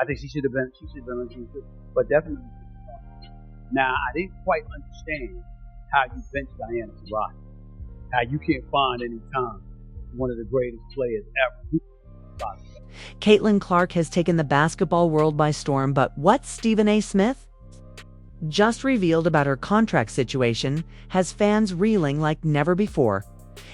I think she should have been on the team too. But definitely. Now, I didn't quite understand how you bench Diana Taurasi. How you can't find any time one of the greatest players ever. Caitlin Clark has taken the basketball world by storm, but what's Stephen A. Smith just revealed about her contract situation has fans reeling like never before.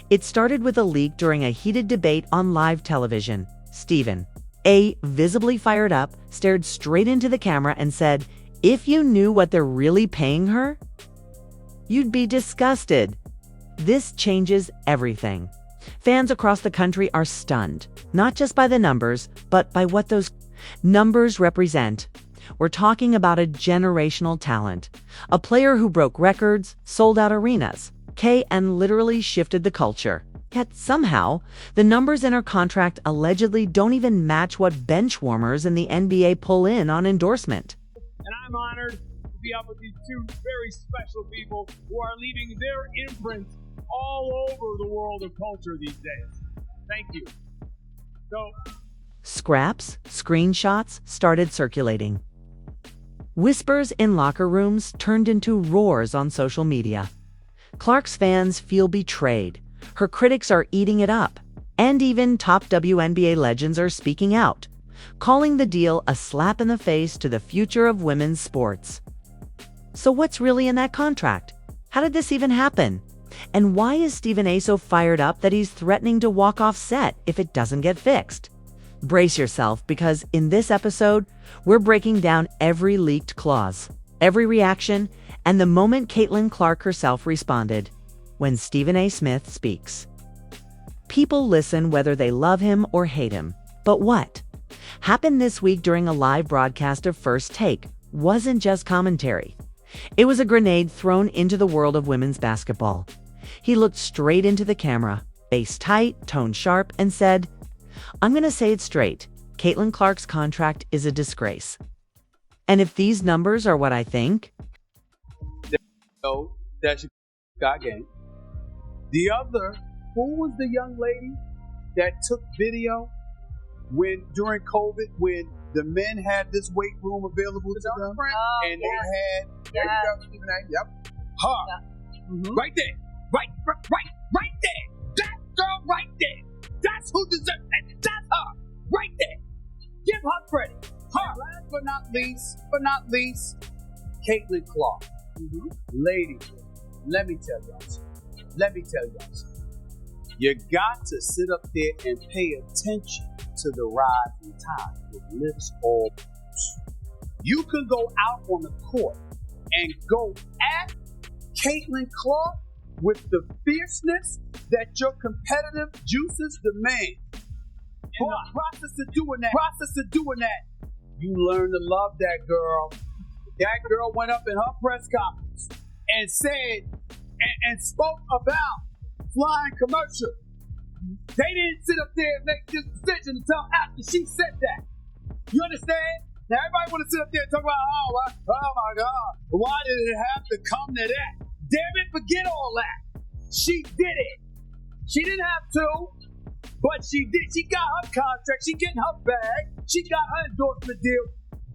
It started with a leak during a heated debate on live television. Stephen A., visibly fired up, stared straight into the camera and said, "If you knew what they're really paying her, you'd be disgusted." This changes everything. Fans across the country are stunned, not just by the numbers, but by what those numbers represent. We're talking about a generational talent, a player who broke records, sold out arenas, and literally shifted the culture. Yet somehow, the numbers in her contract allegedly don't even match what bench warmers in the NBA pull in on endorsement. And I'm honored to be up with these two very special people who are leaving their imprint all over the world of culture these days. Thank you. So, scraps, screenshots started circulating. Whispers in locker rooms turned into roars on social media. Clark's fans feel betrayed. Her critics are eating it up. And even top WNBA legends are speaking out, calling the deal a slap in the face to the future of women's sports. So what's really in that contract? How did this even happen? And why is Stephen A. so fired up that he's threatening to walk off set if it doesn't get fixed? Brace yourself, because in this episode, we're breaking down every leaked clause, every reaction, and the moment Caitlin Clark herself responded. When Stephen A. Smith speaks, people listen whether they love him or hate him. But what happened this week during a live broadcast of First Take wasn't just commentary. It was a grenade thrown into the world of women's basketball. He looked straight into the camera, face tight, tone sharp, and said, "I'm going to say it straight. Caitlin Clark's contract is a disgrace. And if these numbers are what I think..." So, that's your got game. The other, who was the young lady that took video during COVID when the men had this weight room available to them? And they had, there you go, Stephen A. Yep. Her. Yeah. Mm-hmm. Right there. Right there. That girl right there. That's who deserves it. That's her. Right there. Give her credit. Her. Last but not least, Caitlin Clark. Mm-hmm. Ladies, let me tell y'all something. You got to sit up there and pay attention to the rising tide. It lifts all boats. You can go out on the court and go at Caitlin Clark with the fierceness that your competitive juices demand. In the process of doing that, you learn to love that girl. That girl went up in her press conference and said and spoke about flying commercial. They didn't sit up there and make this decision until after she said that. You understand? Now everybody want to sit up there and talk about, oh my God, why did it have to come to that? Damn it, forget all that. She did it. She didn't have to, but she did. She got her contract. She getting her bag. She got her endorsement deal,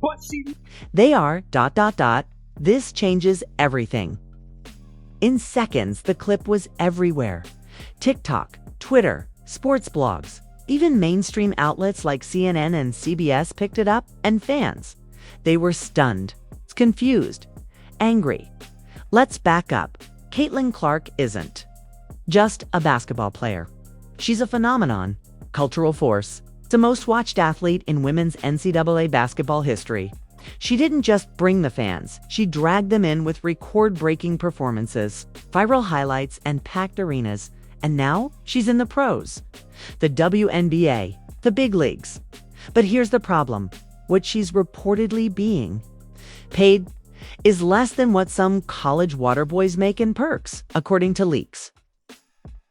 but she... They are ... This changes everything. In seconds, the clip was everywhere. TikTok, Twitter, sports blogs, even mainstream outlets like CNN and CBS picked it up, and fans. They were stunned, confused, angry. Let's back up. Caitlin Clark isn't just a basketball player. She's a phenomenon, cultural force, the most watched athlete in women's NCAA basketball history. She didn't just bring the fans, she dragged them in with record-breaking performances, viral highlights, and packed arenas. And now she's in the pros, the WNBA, the big leagues. But here's the problem. What she's reportedly being paid is less than what some college water boys make in perks, according to leaks.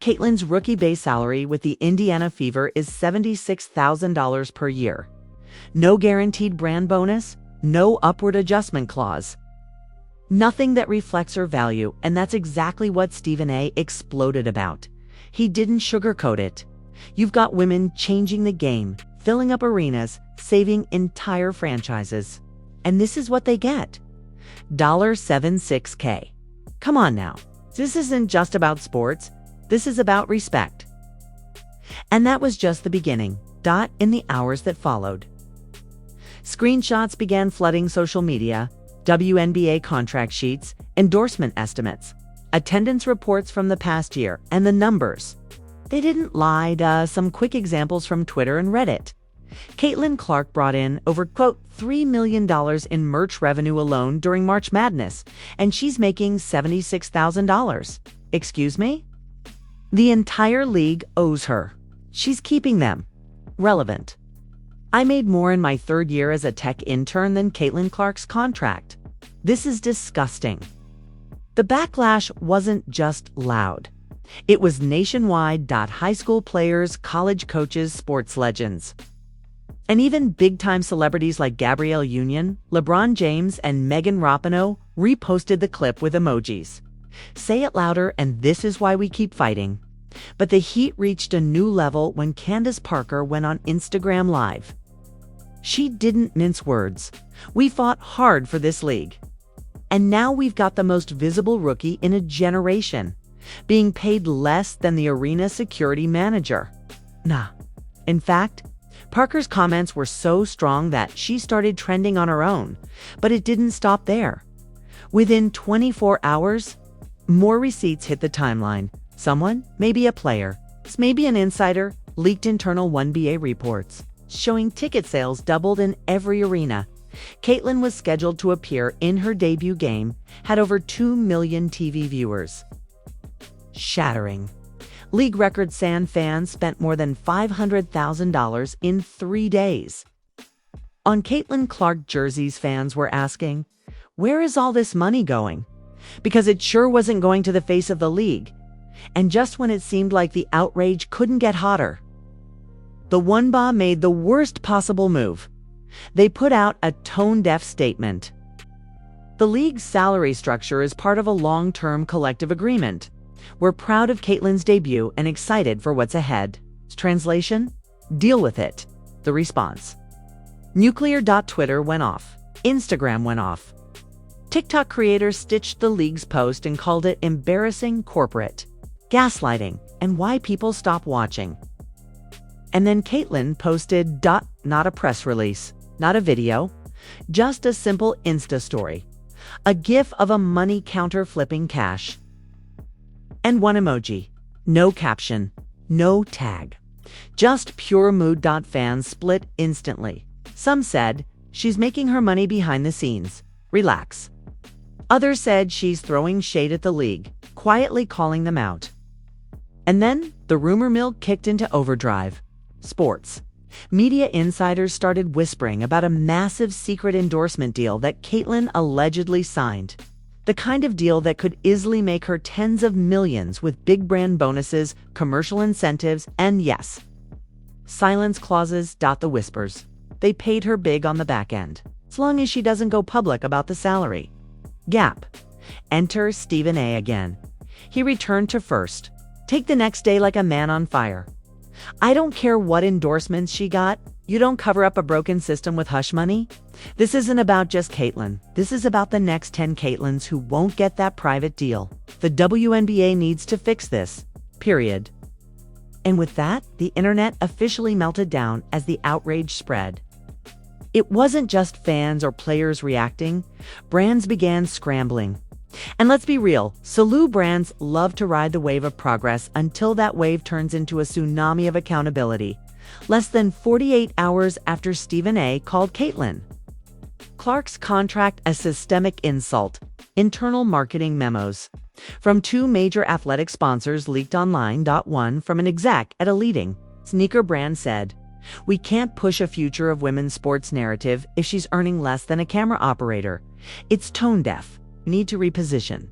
Caitlin's rookie base salary with the Indiana Fever is $76,000 per year. No guaranteed brand bonus, no upward adjustment clause. Nothing that reflects her value, and that's exactly what Stephen A. exploded about. He didn't sugarcoat it. You've got women changing the game, filling up arenas, saving entire franchises. And this is what they get. $76K. Come on now. This isn't just about sports. This is about respect. And that was just the beginning. In the hours that followed, screenshots began flooding social media, WNBA contract sheets, endorsement estimates, attendance reports from the past year, and the numbers. They didn't lie. Some quick examples from Twitter and Reddit. Caitlin Clark brought in over, quote, $3 million in merch revenue alone during March Madness, and she's making $76,000. Excuse me? The entire league owes her. She's keeping them. Relevant. I made more in my third year as a tech intern than Caitlin Clark's contract. This is disgusting. The backlash wasn't just loud. It was nationwide. High school players, college coaches, sports legends, and even big-time celebrities like Gabrielle Union, LeBron James, and Megan Rapinoe reposted the clip with emojis. Say it louder, and this is why we keep fighting. But the heat reached a new level when Candace Parker went on Instagram Live. She didn't mince words. We fought hard for this league. And now we've got the most visible rookie in a generation, being paid less than the arena security manager. In fact, Parker's comments were so strong that she started trending on her own, but it didn't stop there. Within 24 hours, more receipts hit the timeline. Someone, maybe a player, maybe an insider, leaked internal wnba reports showing ticket sales doubled in every arena. Caitlin was scheduled to appear in her debut game, had over 2 million TV viewers. Shattering. League record fans spent more than $500,000 in 3 days. On Caitlin Clark jerseys, fans were asking, where is all this money going? Because it sure wasn't going to the face of the league. And just when it seemed like the outrage couldn't get hotter, the wnba made the worst possible move. They put out a tone-deaf statement. The league's salary structure is part of a long-term collective agreement. We're proud of Caitlin's debut and excited for what's ahead. Translation? Deal with it. The response. Nuclear.Twitter went off. Instagram went off. TikTok creators stitched the league's post and called it embarrassing, corporate, gaslighting, and why people stop watching. And then Caitlin posted, not a press release, not a video, just a simple Insta story, a gif of a money counter flipping cash. And one emoji, no caption, no tag, just pure mood. Fans split instantly. Some said, she's making her money behind the scenes. Relax. Others said she's throwing shade at the league, quietly calling them out. And then the rumor mill kicked into overdrive. Sports. Media insiders started whispering about a massive secret endorsement deal that Caitlin allegedly signed. The kind of deal that could easily make her tens of millions with big brand bonuses, commercial incentives, and yes, silence clauses. The whispers. They paid her big on the back end, as long as she doesn't go public about the salary. Gap. Enter Stephen A. again. He returned to first. Take the next day like a man on fire. I don't care what endorsements she got. You don't cover up a broken system with hush money. This isn't about just Caitlin. This is about the next 10 Caitlins who won't get that private deal. The WNBA needs to fix this. Period. And with that, the internet officially melted down as the outrage spread. It wasn't just fans or players reacting. Brands began scrambling. And let's be real, Salou brands love to ride the wave of progress until that wave turns into a tsunami of accountability. Less than 48 hours after Stephen A. called Caitlin Clark's contract a systemic insult, internal marketing memos from 2 major athletic sponsors leaked online. One from an exec at a leading sneaker brand said, "We can't push a future of women's sports narrative if she's earning less than a camera operator. It's tone deaf. Need to reposition."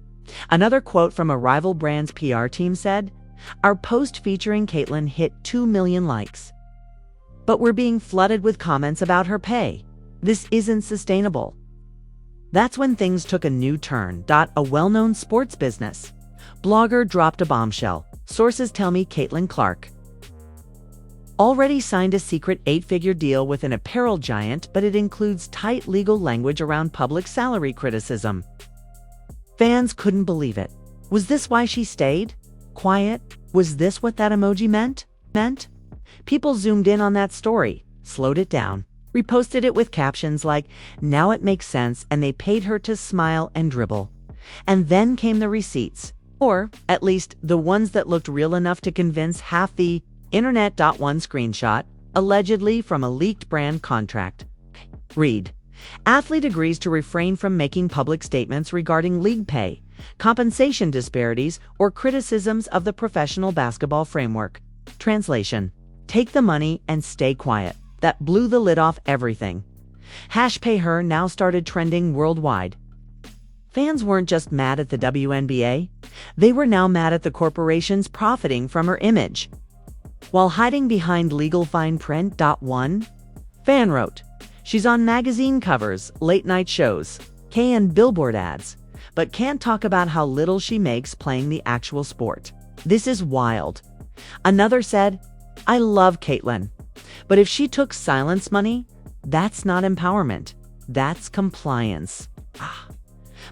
Another quote from a rival brand's PR team said, "Our post featuring Caitlin hit 2 million likes. But we're being flooded with comments about her pay. This isn't sustainable." That's when things took a new turn. A well-known sports business blogger dropped a bombshell. Sources tell me Caitlin Clark already signed a secret 8-figure deal with an apparel giant, but it includes tight legal language around public salary criticism. Fans couldn't believe it. Was this why she stayed? Quiet? Was this what that emoji meant? People zoomed in on that story, slowed it down, reposted it with captions like, "Now it makes sense," and they paid her to smile and dribble. And then came the receipts, or at least the ones that looked real enough to convince half the internet.one screenshot, allegedly from a leaked brand contract. Read, athlete agrees to refrain from making public statements regarding league pay, compensation disparities, or criticisms of the professional basketball framework. Translation, take the money and stay quiet. That blew the lid off everything. #PayHer now started trending worldwide. Fans weren't just mad at the WNBA, they were now mad at the corporations profiting from her image. While hiding behind legal fine print. One fan wrote, she's on magazine covers, late-night shows, and billboard ads, but can't talk about how little she makes playing the actual sport. This is wild. Another said, I love Caitlyn, but if she took silence money, that's not empowerment, that's compliance.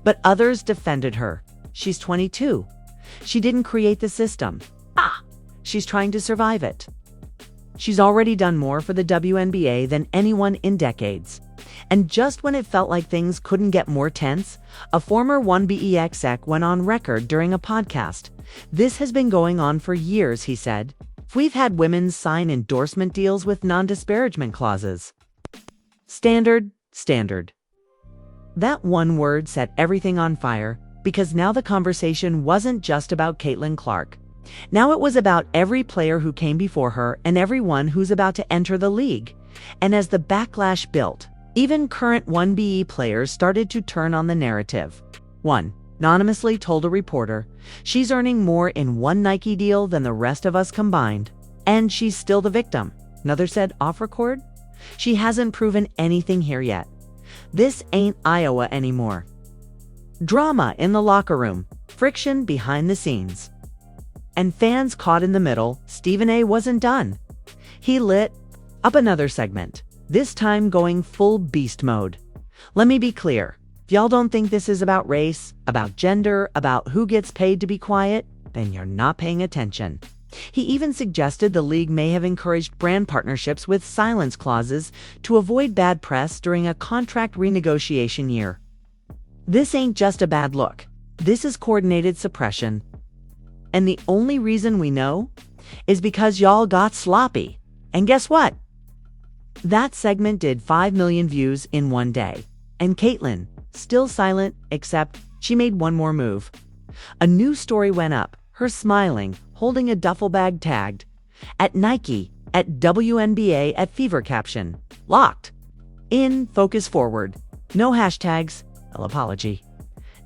But others defended her. She's 22. She didn't create the system. She's trying to survive it. She's already done more for the WNBA than anyone in decades. And just when it felt like things couldn't get more tense, a former wnba exec went on record during a podcast. This has been going on for years, he said. We've had women sign endorsement deals with non-disparagement clauses. Standard. That one word set everything on fire, because now the conversation wasn't just about Caitlin Clark. Now it was about every player who came before her and everyone who's about to enter the league. And as the backlash built, even current wnba players started to turn on the narrative. One anonymously told a reporter, she's earning more in one Nike deal than the rest of us combined, and she's still the victim. Another said, off record, she hasn't proven anything here yet. This ain't Iowa anymore. Drama in the locker room, friction behind the scenes. And fans caught in the middle. Stephen A wasn't done. He lit up another segment, this time going full beast mode. Let me be clear. If y'all don't think this is about race, about gender, about who gets paid to be quiet, then you're not paying attention. He even suggested the league may have encouraged brand partnerships with silence clauses to avoid bad press during a contract renegotiation year. This ain't just a bad look. This is coordinated suppression. And the only reason we know is because y'all got sloppy. And guess what? That segment did 5 million views in one day. And Caitlyn, still silent, except she made one more move. A new story went up, her smiling, holding a duffel bag tagged, at Nike, at WNBA, at Fever caption, locked, in, focus forward, no hashtags, apology.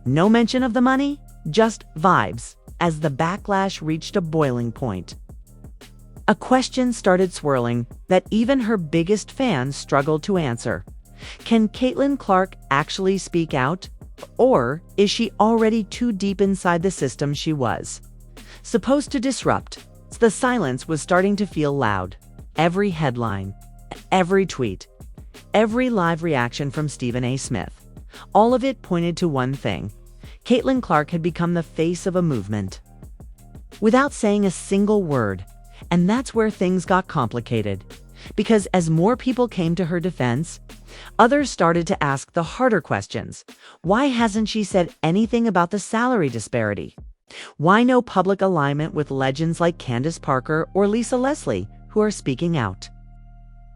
No mention of the money, just vibes, as the backlash reached a boiling point. A question started swirling that even her biggest fans struggled to answer. Can Caitlin Clark actually speak out? Or is she already too deep inside the system she was supposed to disrupt? The silence was starting to feel loud. Every headline, every tweet, every live reaction from Stephen A. Smith, all of it pointed to one thing. Caitlin Clark had become the face of a movement without saying a single word. And that's where things got complicated. Because as more people came to her defense, others started to ask the harder questions. Why hasn't she said anything about the salary disparity? Why no public alignment with legends like Candace Parker or Lisa Leslie, who are speaking out?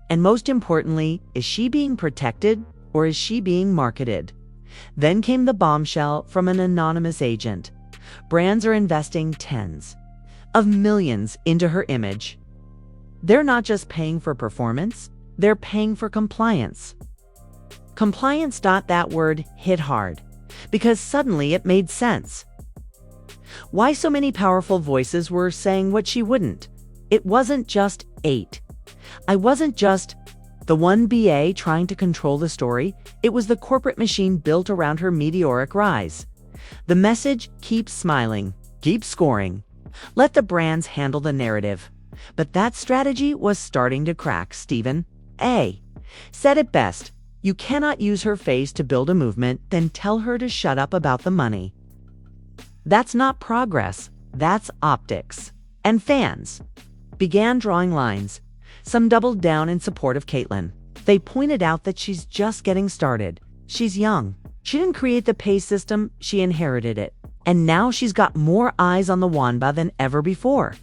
And most importantly, is she being protected or is she being marketed? Then came the bombshell from an anonymous agent. Brands are investing tens of millions into her image. They're not just paying for performance, they're paying for compliance. Compliance. That word hit hard, because suddenly it made sense. Why so many powerful voices were saying what she wouldn't. It wasn't just I wasn't just the wnba trying to control the story, it was the corporate machine built around her meteoric rise. The message, keep smiling, keep scoring. Let the brands handle the narrative. But that strategy was starting to crack. Stephen A. said it best. You cannot use her face to build a movement, then tell her to shut up about the money. That's not progress, that's optics. And fans began drawing lines. Some doubled down in support of Caitlyn. They pointed out that she's just getting started. She's young. She didn't create the pay system, she inherited it. And now she's got more eyes on the wnba than ever before.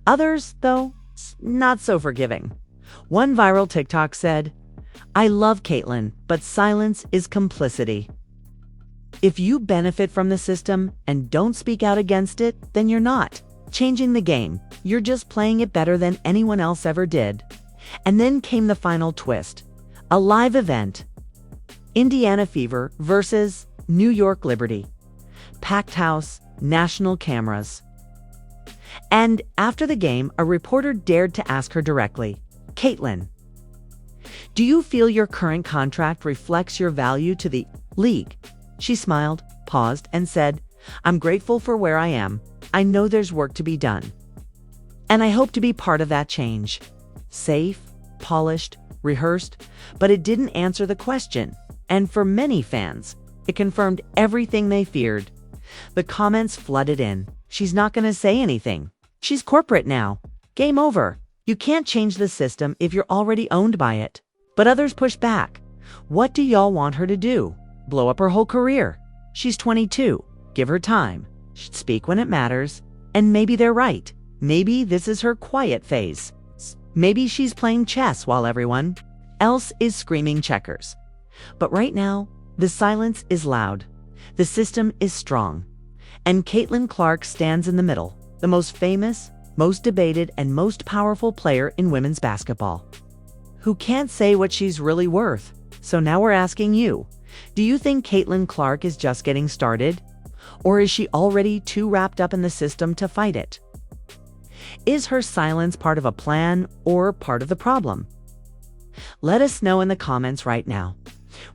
Others, though, not so forgiving. One viral TikTok said, "I love Caitlyn, but silence is complicity." If you benefit from the system and don't speak out against it, then you're not changing the game. You're just playing it better than anyone else ever did. And then came the final twist. A live event. Indiana Fever versus New York Liberty. Packed house, national cameras. And after the game, a reporter dared to ask her directly, "Caitlyn, do you feel your current contract reflects your value to the league?" She smiled, paused, and said, "I'm grateful for where I am. I know there's work to be done. And I hope to be part of that change." Safe, polished, rehearsed, but it didn't answer the question. And for many fans, it confirmed everything they feared. The comments flooded in. "She's not going to say anything. She's corporate now. Game over. You can't change the system if you're already owned by it." But others pushed back. "What do y'all want her to do? Blow up her whole career? She's 22. Give her time. She'd speak when it matters." And maybe they're right. Maybe this is her quiet phase. Maybe she's playing chess while everyone else is screaming checkers. But right now, the silence is loud. The system is strong. And Caitlyn Clark stands in the middle, the most famous, most debated, and most powerful player in women's basketball, who can't say what she's really worth. So now we're asking you, do you think Caitlyn Clark is just getting started? Or is she already too wrapped up in the system to fight it? Is her silence part of a plan or part of the problem? Let us know in the comments right now.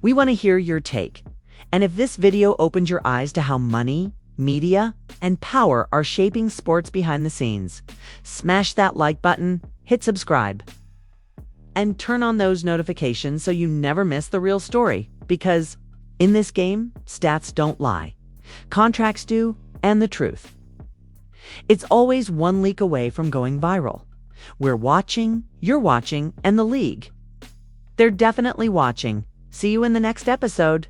We want to hear your take. And if this video opened your eyes to how money, media, and power are shaping sports behind the scenes, smash that like button, hit subscribe, and turn on those notifications so you never miss the real story. Because in this game, stats don't lie. Contracts do, and the truth. It's always one leak away from going viral. We're watching, you're watching, and the league, they're definitely watching. See you in the next episode.